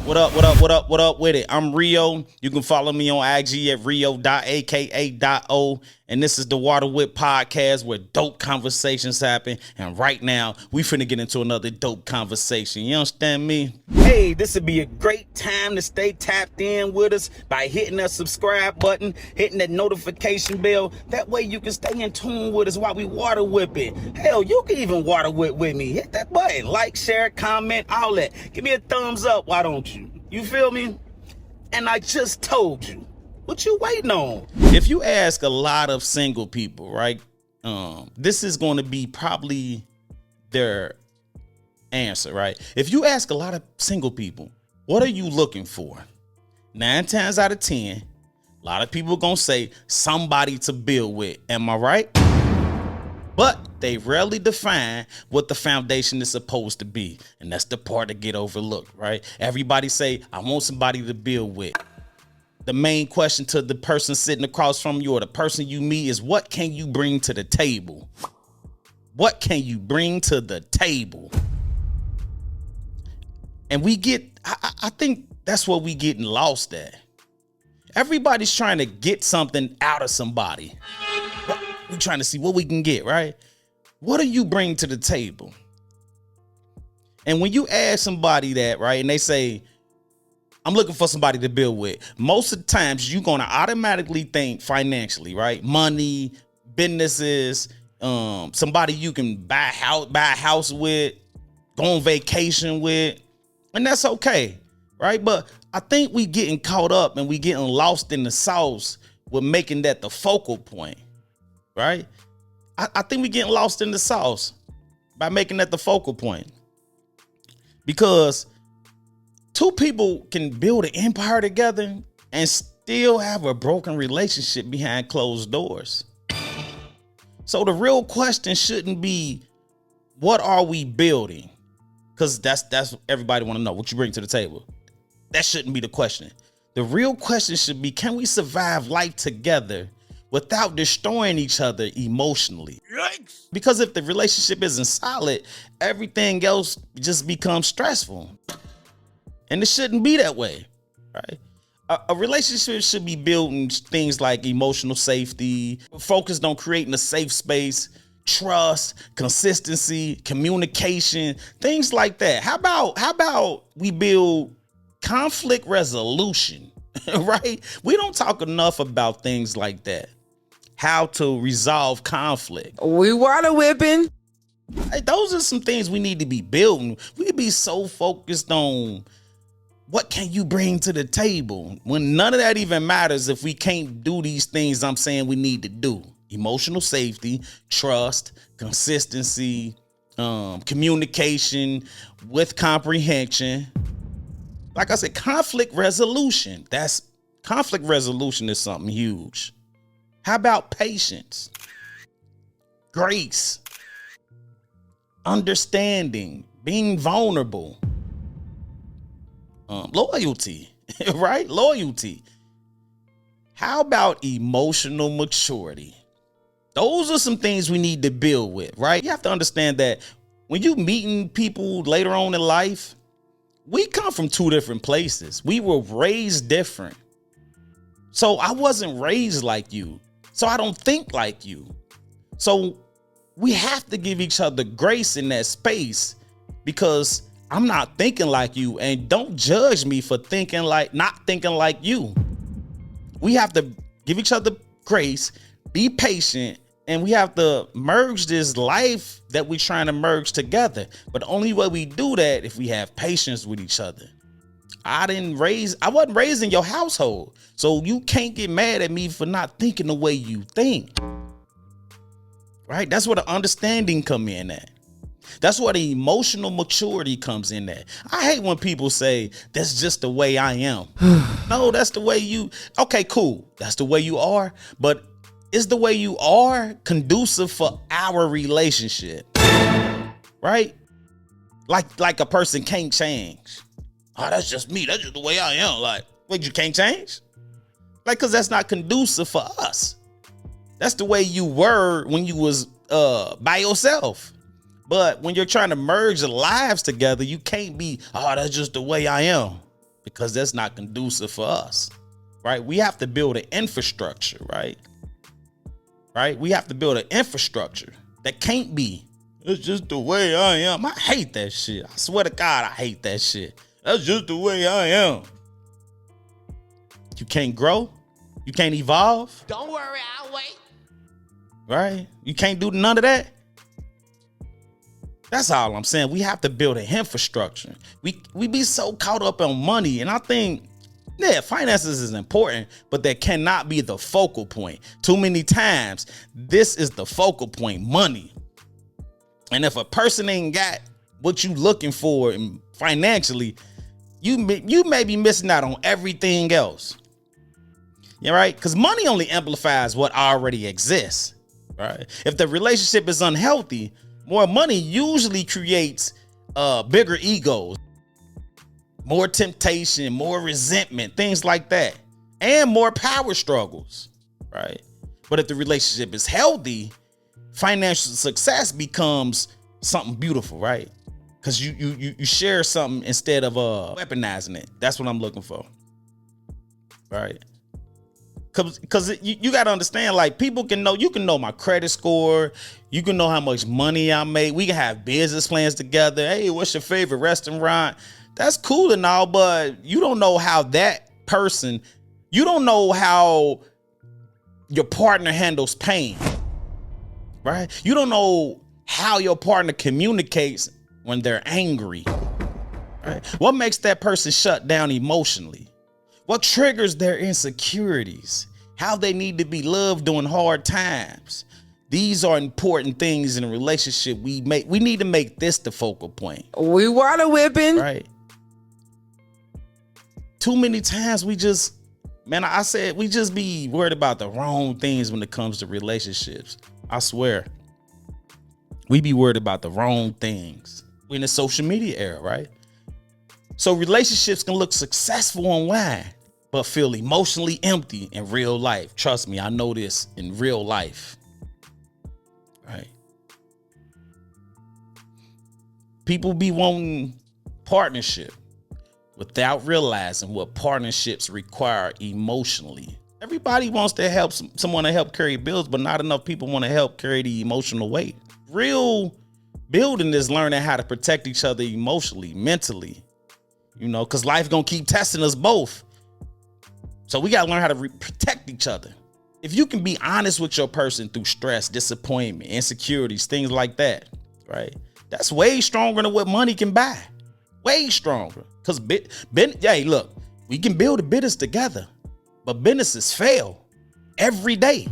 What up with it? I'm Rio. You can follow me on IG at rio.aka.o. And this is the Water Whip Podcast where dope conversations happen. And right now, we finna get into another dope conversation. You understand me? Hey, this would be a great time to stay tapped in with us by hitting that subscribe button, hitting that notification bell. That way you can stay in tune with us while we water whipping. Hell, you can even water whip with me. Hit that button. Like, share, comment, all that. Give me a thumbs up, why don't you? You feel me? And I just told you. What you waiting on? If you ask a lot of single people, right? This is going to be probably their answer, right? If you ask a lot of single people, what are you looking for? 9 times out of 10, a lot of people are going to say somebody to build with. Am I right? But they rarely define what the foundation is supposed to be. And that's the part that get overlooked, right? Everybody say, I want somebody to build with. The main question to the person sitting across from you or the person you meet is, what can you bring to the table? What can you bring to the table? And I think that's what we getting lost at. Everybody's trying to get something out of somebody. We're trying to see what we can get, right? What do you bring to the table? And when you ask somebody that, right, and they say, I'm looking for somebody to build with, most of the times you're going to automatically think financially, right? Money, businesses, somebody you can buy a house with, go on vacation with, and that's okay, right? But I think we getting caught up and we getting lost in the sauce with making that the focal point, right? I think we getting lost in the sauce by making that the focal point, because two people can build an empire together and still have a broken relationship behind closed doors. So the real question shouldn't be, what are we building? Because that's everybody want to know what you bring to the table. That shouldn't be the question. The real question should be, can we survive life together without destroying each other emotionally? Yikes. Because if the relationship isn't solid, everything else just becomes stressful. And it shouldn't be that way, right? A relationship should be building things like emotional safety, focused on creating a safe space, trust, consistency, communication, things like that. How about we build conflict resolution, right? We don't talk enough about things like that. How to resolve conflict. We water whipping. Those are some things we need to be building. We be so focused on what can you bring to the table when none of that even matters if we can't do these things I'm saying we need to do. Emotional safety, trust, consistency, communication with comprehension. Like I said, conflict resolution. Conflict resolution is something huge. How about patience, grace, understanding, being vulnerable? Loyalty, right? Loyalty. How about emotional maturity? Those are some things we need to build with, right? You have to understand that when you meeting people later on in life, we come from 2 different places. We were raised different. So I wasn't raised like you. So I don't think like you. So we have to give each other grace in that space, because I'm not thinking like you, and don't judge me for not thinking like you. We have to give each other grace, be patient, and we have to merge this life that we're trying to merge together. But the only way we do that if we have patience with each other. I wasn't raised in your household, so you can't get mad at me for not thinking the way you think. Right? That's where the understanding come in at. That's where the emotional maturity comes in at. I hate when people say, that's just the way I am. No, that's the way you, okay, cool. That's the way you are. But is the way you are conducive for our relationship? Right? Like a person can't change. Oh, that's just me. That's just the way I am. Like, wait, you can't change? Like, cause that's not conducive for us. That's the way you were when you was by yourself. But when you're trying to merge the lives together, you can't be, oh, that's just the way I am. because that's not conducive for us, right? We have to build an infrastructure, right? Right? We have to build an infrastructure that can't be, it's just the way I am. I hate that shit. I swear to God, I hate that shit. That's just the way I am. You can't grow. You can't evolve. Don't worry, I'll wait. Right? You can't do none of that. That's all I'm saying. We have to build an infrastructure. We be so caught up on money. And I think, yeah, finances is important, but that cannot be the focal point. Too many times, this is the focal point, money. And if a person ain't got what you looking for financially, you may be missing out on everything else. Yeah, right? Because money only amplifies what already exists. Right? If the relationship is unhealthy, more money usually creates bigger egos, more temptation, more resentment, things like that, and more power struggles, right? But if the relationship is healthy, financial success becomes something beautiful, right? Because you share something instead of weaponizing it. That's what I'm looking for, right? Because you got to understand, like, people can know, you can know my credit score. You can know how much money I make. We can have business plans together. Hey, what's your favorite restaurant? That's cool and all, but you don't know how that person, you don't know how your partner handles pain, right? You don't know how your partner communicates when they're angry, right? What makes that person shut down emotionally? What triggers their insecurities? How they need to be loved during hard times. These are important things in a relationship. We need to make this the focal point. We water whipping. Right. Too many times we just be worried about the wrong things when it comes to relationships. I swear. We be worried about the wrong things. We're in the social media era, right? So relationships can look successful online, but feel emotionally empty in real life. Trust me, I know this in real life. Right? People be wanting partnership without realizing what partnerships require emotionally. Everybody wants to help someone to help carry bills, but not enough people want to help carry the emotional weight. Real building is learning how to protect each other emotionally, mentally, because life gonna keep testing us both. So we gotta learn how to protect each other. If you can be honest with your person through stress, disappointment, insecurities, things like that, right? That's way stronger than what money can buy. Way stronger. Because, hey, look, we can build a business together, but businesses fail every day.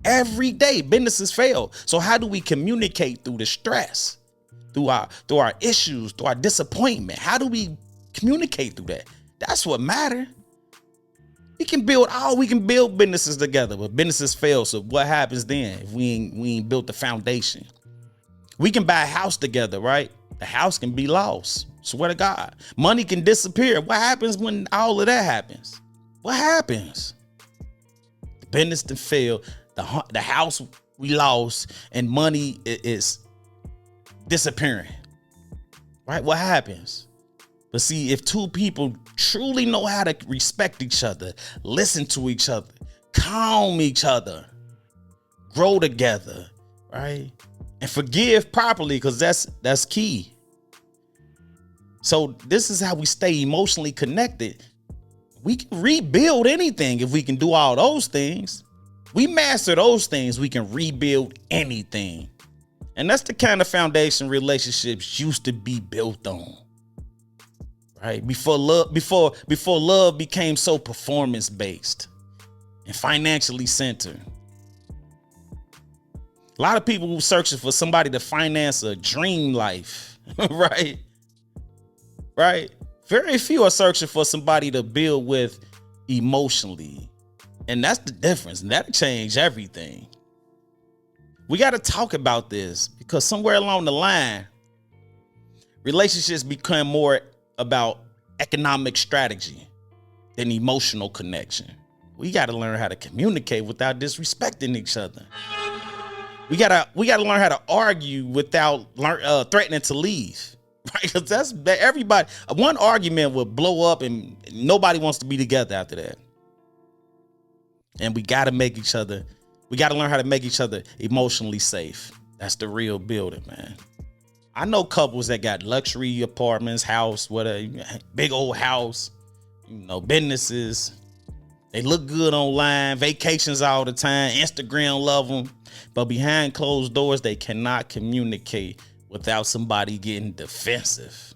Every day, businesses fail. So how do we communicate through the stress, through our issues, through our disappointment? How do we communicate through that? That's what matters. We can build businesses together, but businesses fail. So what happens then if we ain't built the foundation? We can buy a house together, right? The house can be lost. Swear to God. Money can disappear. What happens when all of that happens? What happens? The business to fail, the house we lost, and money is disappearing. Right? What happens? But see, if two people truly know how to respect each other, listen to each other, calm each other, grow together, right? And forgive properly, because that's key. So this is how we stay emotionally connected. We can rebuild anything if we can do all those things. We master those things, we can rebuild anything. And that's the kind of foundation relationships used to be built on. Right? Before love became so performance based and financially centered. A lot of people who searching for somebody to finance a dream life, right? Right? Very few are searching for somebody to build with emotionally. And that's the difference. And that'll change everything. We got to talk about this because somewhere along the line, relationships become more about economic strategy than emotional connection. We got to learn how to communicate without disrespecting each other. We gotta learn how to argue without threatening to leave, right? Because that's that everybody. One argument will blow up, and nobody wants to be together after that. And we got to make each other. We got to learn how to make each other emotionally safe. That's the real building, man. I know couples that got luxury apartments, house, whatever, big old house, businesses. They look good online, vacations all the time, Instagram love them. But behind closed doors, they cannot communicate without somebody getting defensive.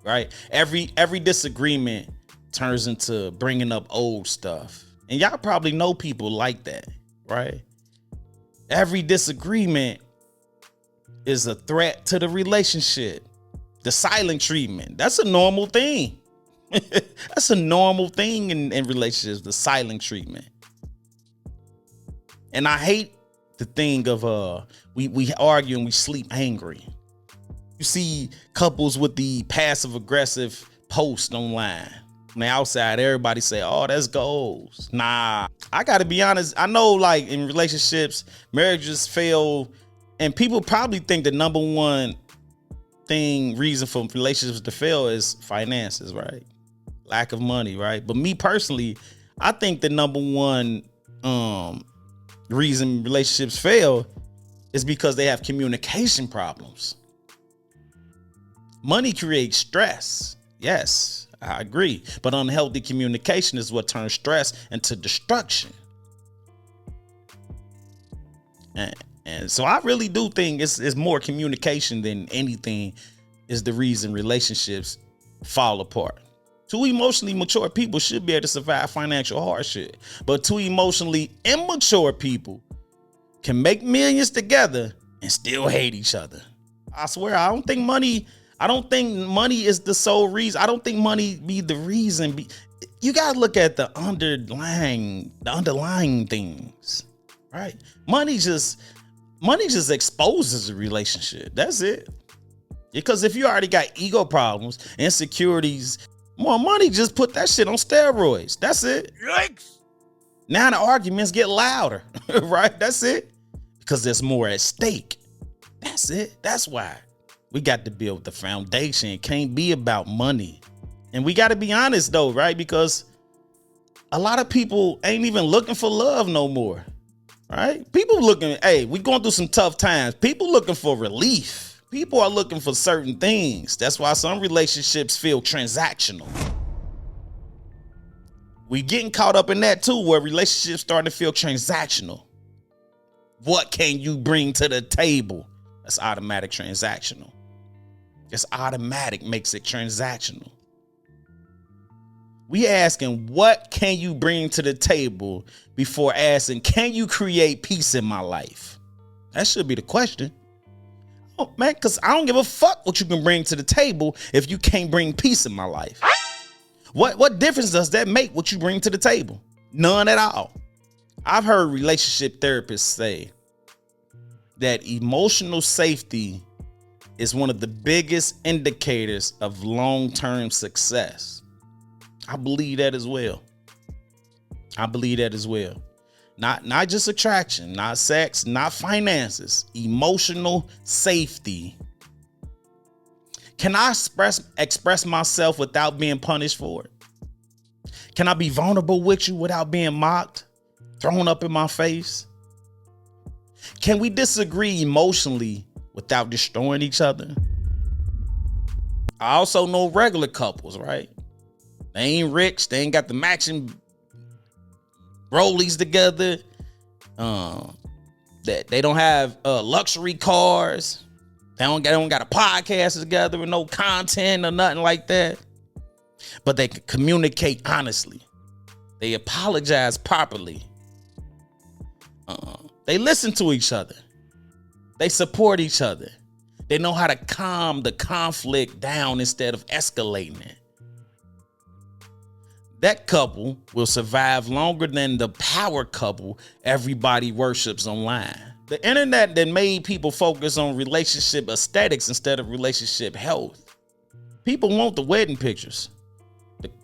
Right? Every disagreement turns into bringing up old stuff. And y'all probably know people like that, right? Every disagreement is a threat to the relationship. The silent treatment, that's a normal thing. That's a normal thing in relationships, the silent treatment. And I hate the thing of we argue and we sleep angry. You see couples with the passive aggressive post online. On the outside, everybody say, oh, that's goals. Nah, I gotta be honest. I know, like, in relationships, marriages fail, and people probably think the number one reason for relationships to fail is finances, right? Lack of money, right? But me personally, I think the number one reason relationships fail is because they have communication problems. Money creates stress. Yes, I agree. But unhealthy communication is what turns stress into destruction. And so I really do think it's more communication than anything is the reason relationships fall apart. Two emotionally mature people should be able to survive financial hardship, but two emotionally immature people can make millions together and still hate each other. I swear, I don't think money is the sole reason. I don't think money be the reason. You gotta look at the underlying things, right? Money just exposes a relationship. That's it. Because if you already got ego problems, insecurities, more money just put that shit on steroids. That's it. Yikes. Now the arguments get louder, right? That's it. Because there's more at stake. That's it. That's why we got to build the foundation. It can't be about money. And we got to be honest though, right? Because a lot of people ain't even looking for love no more, right? People looking, hey, we going through some tough times. People looking for relief. People are looking for certain things. That's why some relationships feel transactional. We getting caught up in that too, where relationships starting to feel transactional. What can you bring to the table? That's automatic transactional. It's automatic makes it transactional. We asking, what can you bring to the table before asking, can you create peace in my life? That should be the question. Oh, man, because I don't give a fuck what you can bring to the table if you can't bring peace in my life. What difference does that make what you bring to the table? None at all. I've heard relationship therapists say that emotional safety is one of the biggest indicators of long-term success. I believe that as well. Not just attraction, not sex, not finances, emotional safety. Can I express myself without being punished for it? Can I be vulnerable with you without being mocked, thrown up in my face? Can we disagree emotionally without destroying each other? I also know regular couples, right? They ain't rich. They ain't got the matching rollies together. That they don't have luxury cars. They don't got a podcast together with no content or nothing like that. But they can communicate honestly. They apologize properly. They listen to each other. They support each other. They know how to calm the conflict down instead of escalating it. That couple will survive longer than the power couple everybody worships online. The internet that made people focus on relationship aesthetics instead of relationship health. People want the wedding pictures,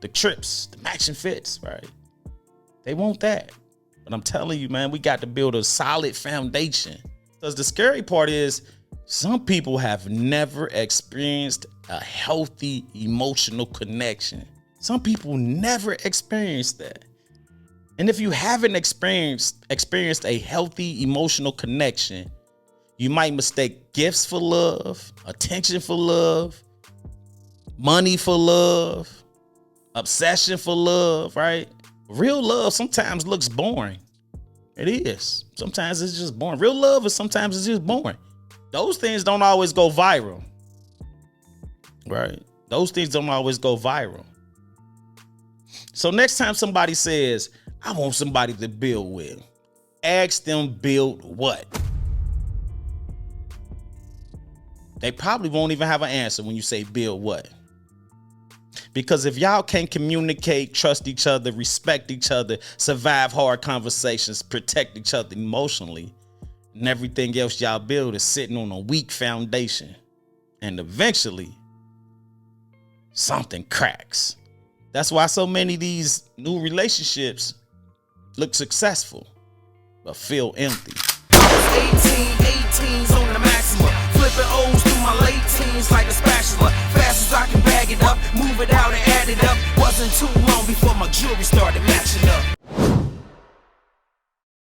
the trips, the matching fits, right? They want that. But I'm telling you, man, we got to build a solid foundation. Because the scary part is Some people have never experienced a healthy emotional connection. Some people never experienced that. And if you haven't experienced a healthy emotional connection, you might mistake gifts for love, attention for love, money for love, obsession for love, right? Real love sometimes looks boring. It is. Sometimes it's just boring. Real love is sometimes it's just boring. Those things don't always go viral, right? Those things don't always go viral. So next time somebody says, I want somebody to build with, ask them build what? They probably won't even have an answer when you say build what. Because if y'all can't communicate, trust each other, respect each other, survive hard conversations, protect each other emotionally, and everything else y'all build is sitting on a weak foundation, and eventually something cracks. That's why so many of these new relationships look successful, but feel empty. 18's on the maximum. Flipping O's through my late teens like a spatula. Fast as I can bag it up, move it out and add it up. Wasn't too long before my jewelry started matching up.